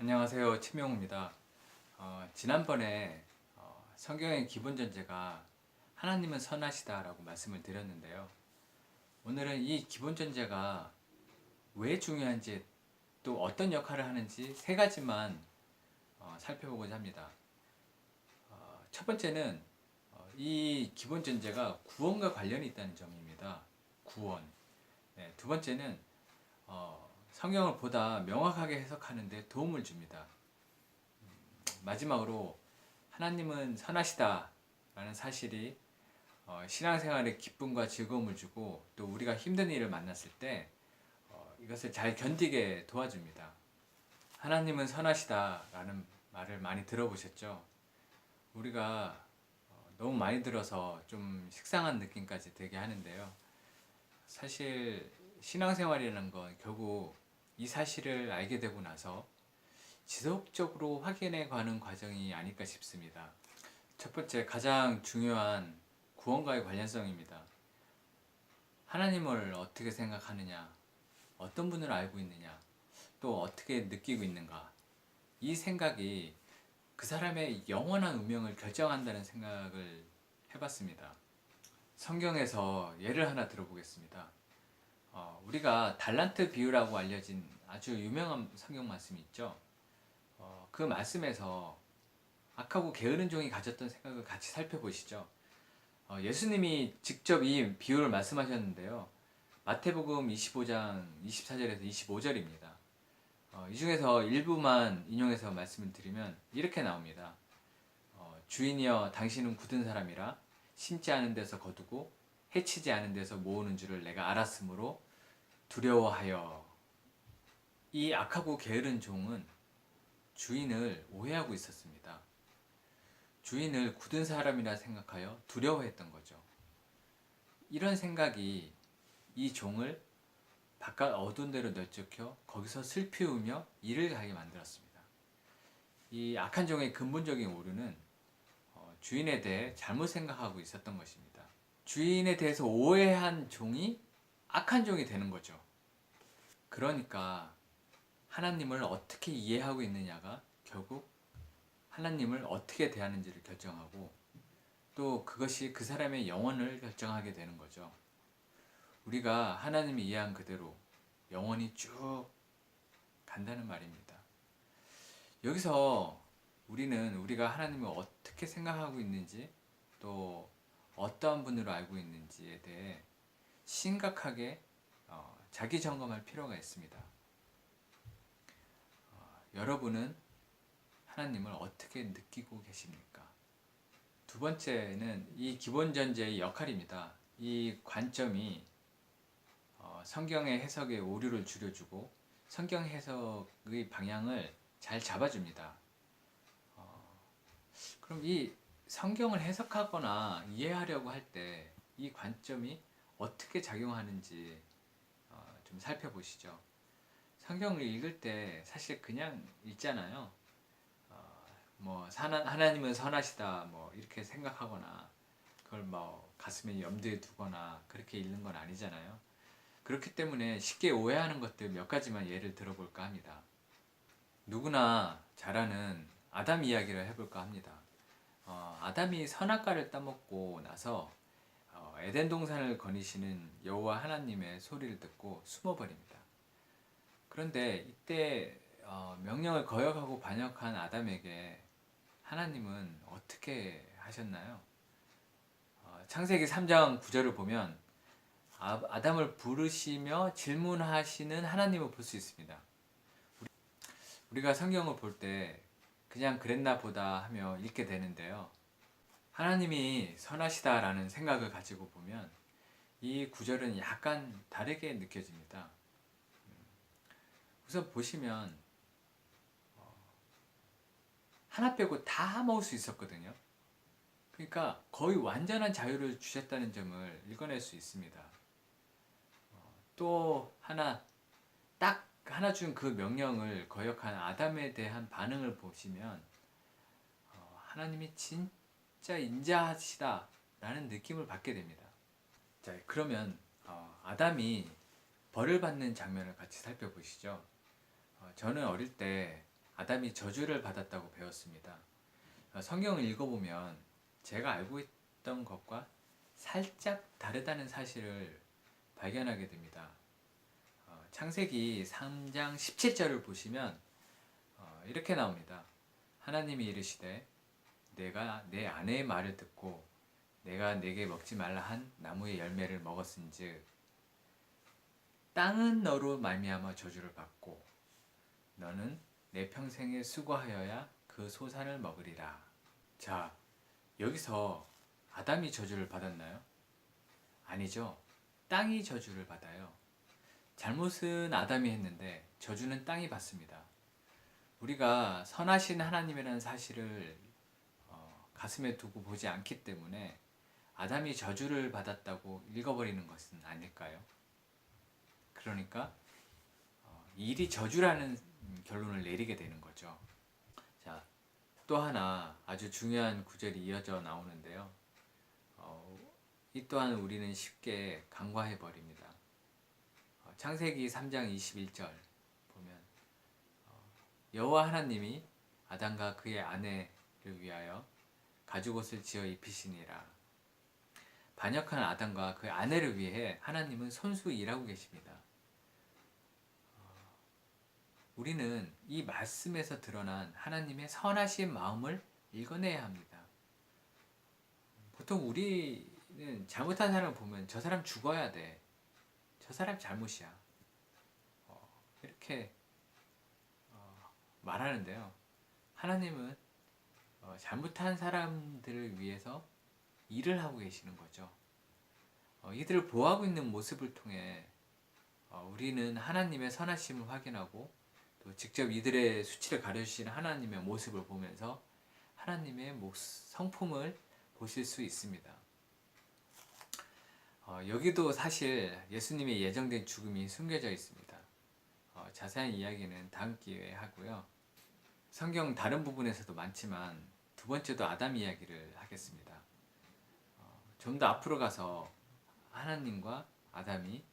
안녕하세요. 최명호입니다. 지난번에 성경의 기본 전제가 하나님은 선하시다라고 말씀을 드렸는데요. 오늘은 이 기본 전제가 왜 중요한지 또 어떤 역할을 하는지 세 가지만 살펴보고자 합니다. 첫 번째는 이 기본 전제가 구원과 관련이 있다는 점입니다. 구원. 네, 두 번째는 성경을 보다 명확하게 해석하는 데 도움을 줍니다. 마지막으로 하나님은 선하시다 라는 사실이 신앙생활에 기쁨과 즐거움을 주고 또 우리가 힘든 일을 만났을 때 이것을 잘 견디게 도와줍니다. 하나님은 선하시다 라는 말을 많이 들어보셨죠? 우리가 너무 많이 들어서 좀 식상한 느낌까지 들게 하는데요. 사실 신앙생활이라는 건 결국 이 사실을 알게 되고 나서 지속적으로 확인해 가는 과정이 아닐까 싶습니다. 첫 번째, 가장 중요한 구원과의 관련성입니다. 하나님을 어떻게 생각하느냐, 어떤 분을 알고 있느냐, 또 어떻게 느끼고 있는가. 이 생각이 그 사람의 영원한 운명을 결정한다는 생각을 해봤습니다. 성경에서 예를 하나 들어보겠습니다. 우리가 달란트 비유라고 알려진 아주 유명한 성경 말씀이 있죠. 그 말씀에서 악하고 게으른 종이 가졌던 생각을 같이 살펴보시죠. 예수님이 직접 이 비유를 말씀하셨는데요. 마태복음 25장 24절에서 25절입니다. 이 중에서 일부만 인용해서 말씀을 드리면 이렇게 나옵니다. 주인이여 당신은 굳은 사람이라 심지 않은 데서 거두고 해치지 않은 데서 모으는 줄을 내가 알았으므로 두려워하여. 이 악하고 게으른 종은 주인을 오해하고 있었습니다. 주인을 굳은 사람이라 생각하여 두려워했던 거죠. 이런 생각이 이 종을 바깥 어두운 데로 내쫓겨 거기서 슬피 울며 이를 가게 만들었습니다. 이 악한 종의 근본적인 오류는 주인에 대해 잘못 생각하고 있었던 것입니다. 주인에 대해서 오해한 종이 악한 종이 되는 거죠. 그러니까 하나님을 어떻게 이해하고 있느냐가 결국 하나님을 어떻게 대하는지를 결정하고 또 그것이 그 사람의 영혼을 결정하게 되는 거죠. 우리가 하나님이 이해한 그대로 영원히 쭉 간다는 말입니다. 여기서 우리는 우리가 하나님을 어떻게 생각하고 있는지 또 어떠한 분으로 알고 있는지에 대해 심각하게 자기 점검할 필요가 있습니다. 여러분은 하나님을 어떻게 느끼고 계십니까? 두 번째는 이 기본 전제의 역할입니다. 이 관점이 성경의 해석에 오류를 줄여주고 성경 해석의 방향을 잘 잡아줍니다. 그럼 이 성경을 해석하거나 이해하려고 할 때 이 관점이 어떻게 작용하는지 좀 살펴보시죠. 성경을 읽을 때 사실 그냥 읽잖아요. 하나님은 선하시다 뭐 이렇게 생각하거나 그걸 뭐 가슴에 염두에 두거나 그렇게 읽는 건 아니잖아요. 그렇기 때문에 쉽게 오해하는 것들 몇 가지만 예를 들어볼까 합니다. 누구나 잘 아는 아담 이야기를 해볼까 합니다. 아담이 선악과를 따먹고 나서 에덴 동산을 거니시는 여호와 하나님의 소리를 듣고 숨어버립니다. 그런데 이때 명령을 거역하고 반역한 아담에게 하나님은 어떻게 하셨나요? 창세기 3장 9절을 보면 아담을 부르시며 질문하시는 하나님을 볼 수 있습니다. 우리가 성경을 볼 때 그냥 그랬나 보다 하며 읽게 되는데요. 하나님이 선하시다라는 생각을 가지고 보면 이 구절은 약간 다르게 느껴집니다. 우선 보시면 하나 빼고 다 먹을 수 있었거든요. 그러니까 거의 완전한 자유를 주셨다는 점을 읽어낼 수 있습니다. 또 하나, 딱 하나 준 그 명령을 거역한 아담에 대한 반응을 보시면 하나님이 진짜 인자하시다 라는 느낌을 받게 됩니다. 자, 그러면 아담이 벌을 받는 장면을 같이 살펴보시죠. 저는 어릴 때 아담이 저주를 받았다고 배웠습니다. 성경을 읽어보면 제가 알고 있던 것과 살짝 다르다는 사실을 발견하게 됩니다. 창세기 3장 17절을 보시면 이렇게 나옵니다. 하나님이 이르시되 내가 내 아내의 말을 듣고 내가 내게 먹지 말라 한 나무의 열매를 먹었은즉 땅은 너로 말미암아 저주를 받고 너는 내 평생에 수고하여야 그 소산을 먹으리라. 자, 여기서 아담이 저주를 받았나요? 아니죠. 땅이 저주를 받아요. 잘못은 아담이 했는데 저주는 땅이 받습니다. 우리가 선하신 하나님이라는 사실을 가슴에 두고 보지 않기 때문에 아담이 저주를 받았다고 읽어버리는 것은 아닐까요? 그러니까 일이 저주라는 결론을 내리게 되는 거죠. 자, 또 하나 아주 중요한 구절이 이어져 나오는데요. 이 또한 우리는 쉽게 간과해 버립니다. 창세기 3장 21절 보면 여호와 하나님이 아담과 그의 아내를 위하여 가죽옷을 지어 입히시니라. 반역한 아담과 그의 아내를 위해 하나님은 손수 일하고 계십니다. 우리는 이 말씀에서 드러난 하나님의 선하신 마음을 읽어내야 합니다. 보통 우리는 잘못한 사람을 보면 저 사람 죽어야 돼. 저 사람 잘못이야. 이렇게 말하는데요. 하나님은 잘못한 사람들을 위해서 일을 하고 계시는 거죠. 이들을 보호하고 있는 모습을 통해 우리는 하나님의 선하심을 확인하고 또 직접 이들의 수치를 가려주시는 하나님의 모습을 보면서 하나님의 성품을 보실 수 있습니다. 여기도 사실 예수님의 예정된 죽음이 숨겨져 있습니다. 자세한 이야기는 다음 기회에 하고요. 성경 다른 부분에서도 많지만 두 번째도 아담 이야기를 하겠습니다. 좀 더 앞으로 가서 하나님과 아담이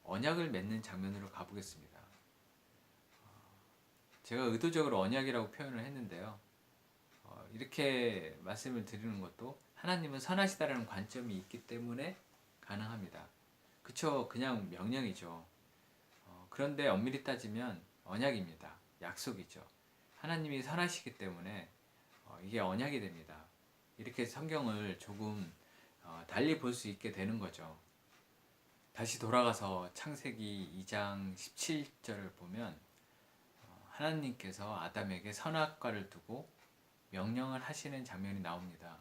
언약을 맺는 장면으로 가보겠습니다. 제가 의도적으로 언약이라고 표현을 했는데요. 이렇게 말씀을 드리는 것도 하나님은 선하시다라는 관점이 있기 때문에 가능합니다. 그쵸? 그냥 명령이죠. 그런데 엄밀히 따지면 언약입니다. 약속이죠. 하나님이 선하시기 때문에 이게 언약이 됩니다. 이렇게 성경을 조금 달리 볼 수 있게 되는 거죠. 다시 돌아가서 창세기 2장 17절을 보면 하나님께서 아담에게 선악과를 두고 명령을 하시는 장면이 나옵니다.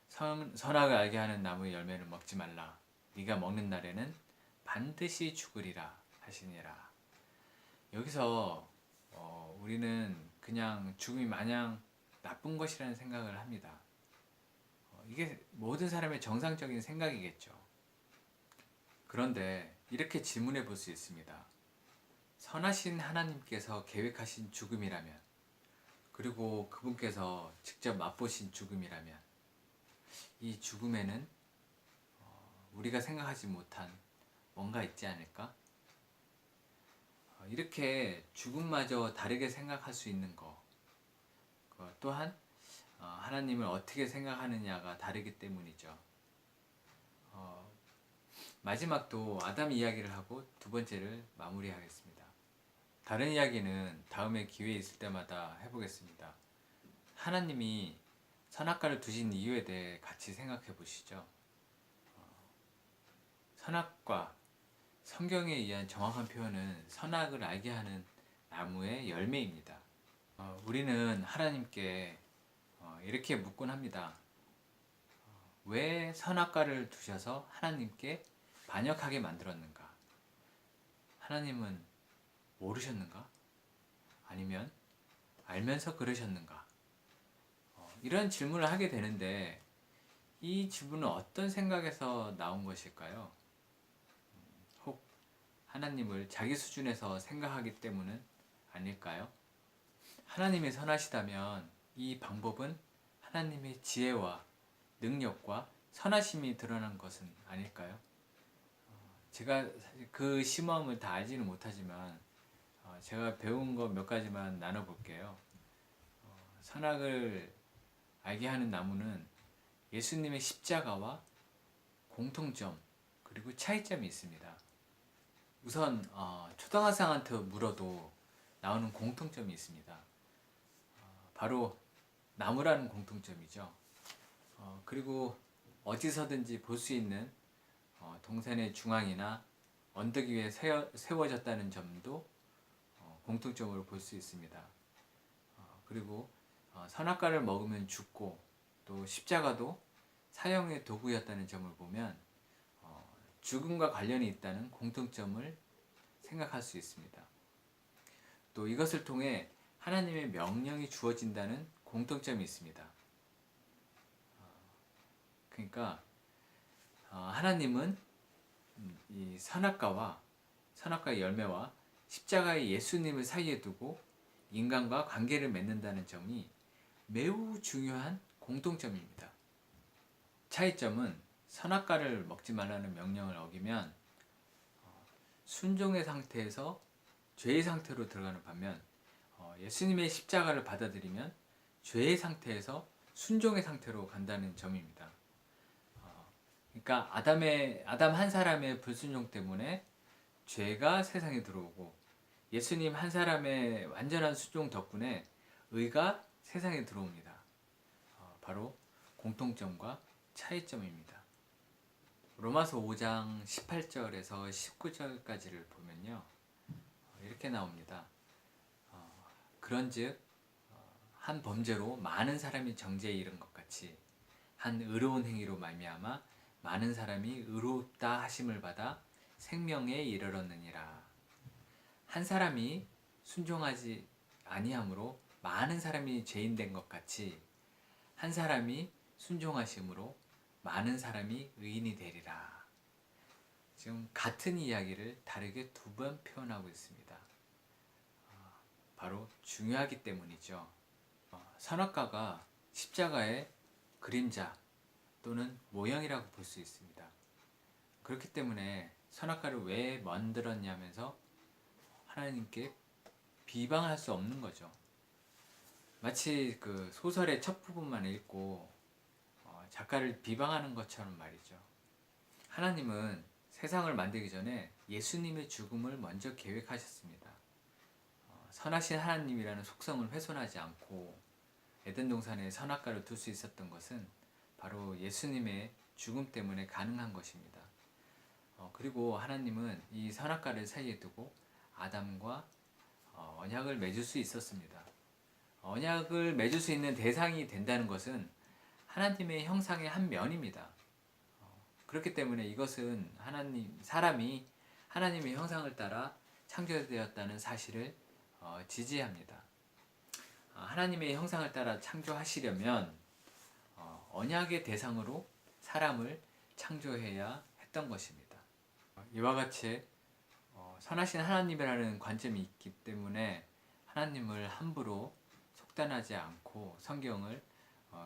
선악을 알게 하는 나무의 열매를 먹지 말라. 네가 먹는 날에는 반드시 죽으리라 하시니라. 여기서 우리는 그냥 죽음이 마냥 나쁜 것이라는 생각을 합니다. 이게 모든 사람의 정상적인 생각이겠죠. 그런데 이렇게 질문해 볼 수 있습니다. 선하신 하나님께서 계획하신 죽음이라면, 그리고 그분께서 직접 맛보신 죽음이라면, 이 죽음에는 우리가 생각하지 못한 뭔가 있지 않을까? 이렇게 죽음마저 다르게 생각할 수 있는 것 또한 하나님을 어떻게 생각하느냐가 다르기 때문이죠. 마지막도 아담 이야기를 하고 두 번째를 마무리하겠습니다. 다른 이야기는 다음에 기회 있을 때마다 해보겠습니다. 하나님이 선악과를 두신 이유에 대해 같이 생각해 보시죠. 선악과, 성경에 의한 정확한 표현은 선악을 알게 하는 나무의 열매입니다. 우리는 하나님께 이렇게 묻곤 합니다. 왜 선악과를 두셔서 하나님께 반역하게 만들었는가? 하나님은 모르셨는가? 아니면 알면서 그러셨는가? 이런 질문을 하게 되는데 이 질문은 어떤 생각에서 나온 것일까요? 혹 하나님을 자기 수준에서 생각하기 때문은 아닐까요? 하나님이 선하시다면 이 방법은 하나님의 지혜와 능력과 선하심이 드러난 것은 아닐까요? 제가 그 심오함을 다 알지는 못하지만 제가 배운 거 몇 가지만 나눠볼게요. 선악을 알게 하는 나무는 예수님의 십자가와 공통점 그리고 차이점이 있습니다. 우선 초등학생한테 물어도 나오는 공통점이 있습니다. 바로 나무라는 공통점이죠. 그리고 어디서든지 볼 수 있는 동산의 중앙이나 언덕 위에 세워졌다는 점도 공통점으로 볼 수 있습니다. 그리고 선악과를 먹으면 죽고 또 십자가도 사형의 도구였다는 점을 보면 죽음과 관련이 있다는 공통점을 생각할 수 있습니다. 또 이것을 통해 하나님의 명령이 주어진다는 공통점이 있습니다. 그러니까 하나님은 이 선악과의 열매와 십자가의 예수님을 사이에 두고 인간과 관계를 맺는다는 점이 매우 중요한 공통점입니다. 차이점은 선악과를 먹지 말라는 명령을 어기면 순종의 상태에서 죄의 상태로 들어가는 반면 예수님의 십자가를 받아들이면 죄의 상태에서 순종의 상태로 간다는 점입니다. 그러니까 아담 한 사람의 불순종 때문에 죄가 세상에 들어오고 예수님 한 사람의 완전한 순종 덕분에 의가 세상에 들어옵니다. 바로 공통점과 차이점입니다. 로마서 5장 18절에서 19절까지를 보면요. 이렇게 나옵니다. 그런즉 한 범죄로 많은 사람이 정죄에 이른 것 같이 한 의로운 행위로 말미암아 많은 사람이 의롭다 하심을 받아 생명에 이르렀느니라. 한 사람이 순종하지 아니함으로 많은 사람이 죄인 된 것 같이 한 사람이 순종하심으로 많은 사람이 의인이 되리라. 지금 같은 이야기를 다르게 두 번 표현하고 있습니다. 바로 중요하기 때문이죠. 선악과가 십자가의 그림자 또는 모형이라고 볼 수 있습니다. 그렇기 때문에 선악과를 왜 만들었냐면서 하나님께 비방할 수 없는 거죠. 마치 그 소설의 첫 부분만 읽고 작가를 비방하는 것처럼 말이죠. 하나님은 세상을 만들기 전에 예수님의 죽음을 먼저 계획하셨습니다. 선하신 하나님이라는 속성을 훼손하지 않고 에덴 동산에 선악과를 둘 수 있었던 것은 바로 예수님의 죽음 때문에 가능한 것입니다. 그리고 하나님은 이 선악과를 사이에 두고 아담과 언약을 맺을 수 있었습니다. 언약을 맺을 수 있는 대상이 된다는 것은 하나님의 형상의 한 면입니다. 그렇기 때문에 이것은 사람이 하나님의 형상을 따라 창조되었다는 사실을 지지합니다. 하나님의 형상을 따라 창조하시려면 언약의 대상으로 사람을 창조해야 했던 것입니다. 이와 같이 선하신 하나님이라는 관점이 있기 때문에 하나님을 함부로 속단하지 않고 성경을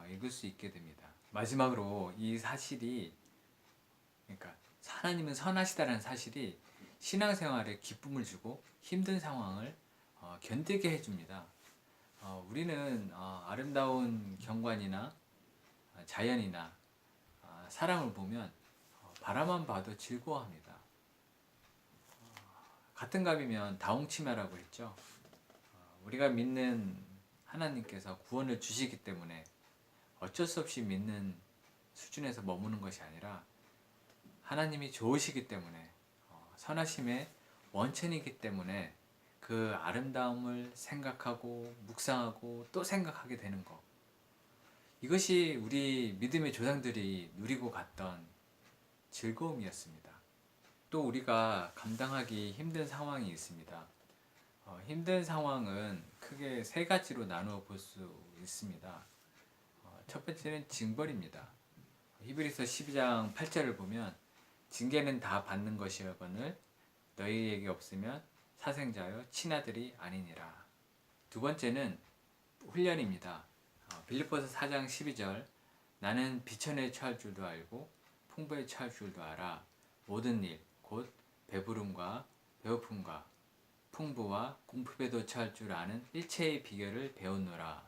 읽을 수 있게 됩니다. 마지막으로 이 사실이 그러니까 하나님은 선하시다는 사실이 신앙생활에 기쁨을 주고 힘든 상황을 견디게 해줍니다. 우리는 아름다운 경관이나 자연이나 사람을 보면 바라만 봐도 즐거워합니다. 같은 감이면 다홍치마라고 했죠. 우리가 믿는 하나님께서 구원을 주시기 때문에 어쩔 수 없이 믿는 수준에서 머무는 것이 아니라 하나님이 좋으시기 때문에 선하심의 원천이기 때문에 그 아름다움을 생각하고 묵상하고 또 생각하게 되는 것, 이것이 우리 믿음의 조상들이 누리고 갔던 즐거움이었습니다. 또 우리가 감당하기 힘든 상황이 있습니다. 힘든 상황은 크게 세 가지로 나누어 볼 수 있습니다. 첫 번째는 징벌입니다. 히브리서 12장 8절을 보면 징계는 다 받는 것이거늘 너희에게 없으면 사생자여 친아들이 아니니라. 두 번째는 훈련입니다. 빌립보서 4장 12절 나는 비천에 처할 줄도 알고 풍부에 처할 줄도 알아 모든 일 곧 배부름과 배고픔과 풍부와 공급에도 처할 줄 아는 일체의 비결을 배우노라.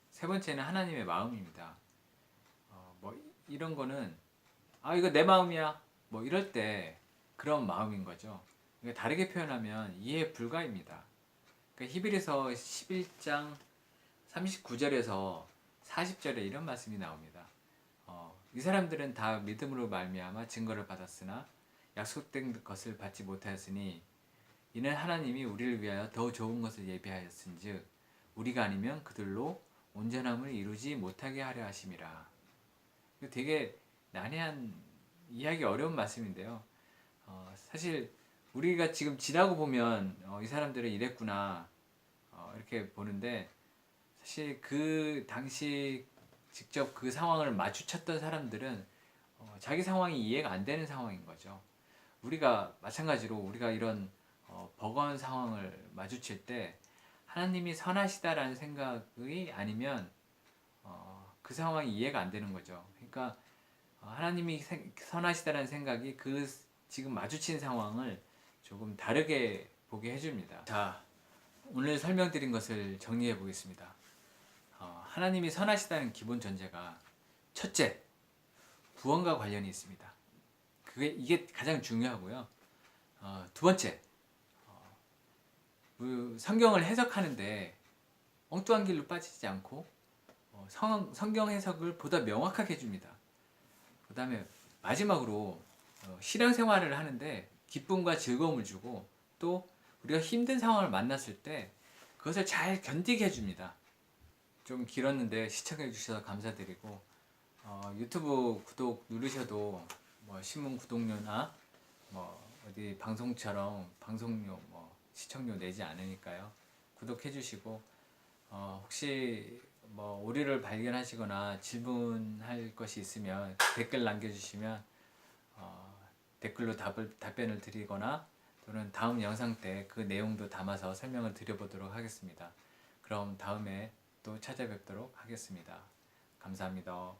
세 번째는 하나님의 마음입니다. 뭐 이런 거는 아 이거 내 마음이야 뭐 이럴 때 그런 마음인 거죠. 그러니까 다르게 표현하면 이해 불가입니다. 그러니까 히브리서 11장 39절에서 40절에 이런 말씀이 나옵니다. 이 사람들은 다 믿음으로 말미암아 증거를 받았으나 약속된 것을 받지 못하였으니 이는 하나님이 우리를 위하여 더 좋은 것을 예비하였은즉 우리가 아니면 그들로 온전함을 이루지 못하게 하려 하심이라. 되게 난해한 이해하기 어려운 말씀인데요. 사실 우리가 지금 지나고 보면 이 사람들은 이랬구나 이렇게 보는데 사실 그 당시 직접 그 상황을 마주쳤던 사람들은 자기 상황이 이해가 안 되는 상황인 거죠. 우리가 마찬가지로 우리가 이런 버거운 상황을 마주칠 때 하나님이 선하시다라는 생각이 아니면 그 상황이 이해가 안 되는 거죠. 그러니까 하나님이 선하시다라는 생각이 그 지금 마주친 상황을 조금 다르게 보게 해줍니다. 자, 오늘 설명드린 것을 정리해 보겠습니다. 하나님이 선하시다는 기본 전제가 첫째, 구원과 관련이 있습니다. 이게 가장 중요하고요. 두 번째, 성경을 해석하는데 엉뚱한 길로 빠지지 않고 성경 해석을 보다 명확하게 해줍니다. 그 다음에 마지막으로 신앙생활을 하는데 기쁨과 즐거움을 주고 또 우리가 힘든 상황을 만났을 때 그것을 잘 견디게 해줍니다. 좀 길었는데 시청해 주셔서 감사드리고 유튜브 구독 누르셔도 뭐 신문 구독료나 뭐 어디 방송처럼 방송료 뭐 시청료 내지 않으니까요. 구독해 주시고 혹시 뭐 오류를 발견하시거나 질문할 것이 있으면 댓글 남겨주시면 댓글로 답변을 드리거나 또는 다음 영상 때 그 내용도 담아서 설명을 드려보도록 하겠습니다. 그럼 다음에 또 찾아뵙도록 하겠습니다. 감사합니다.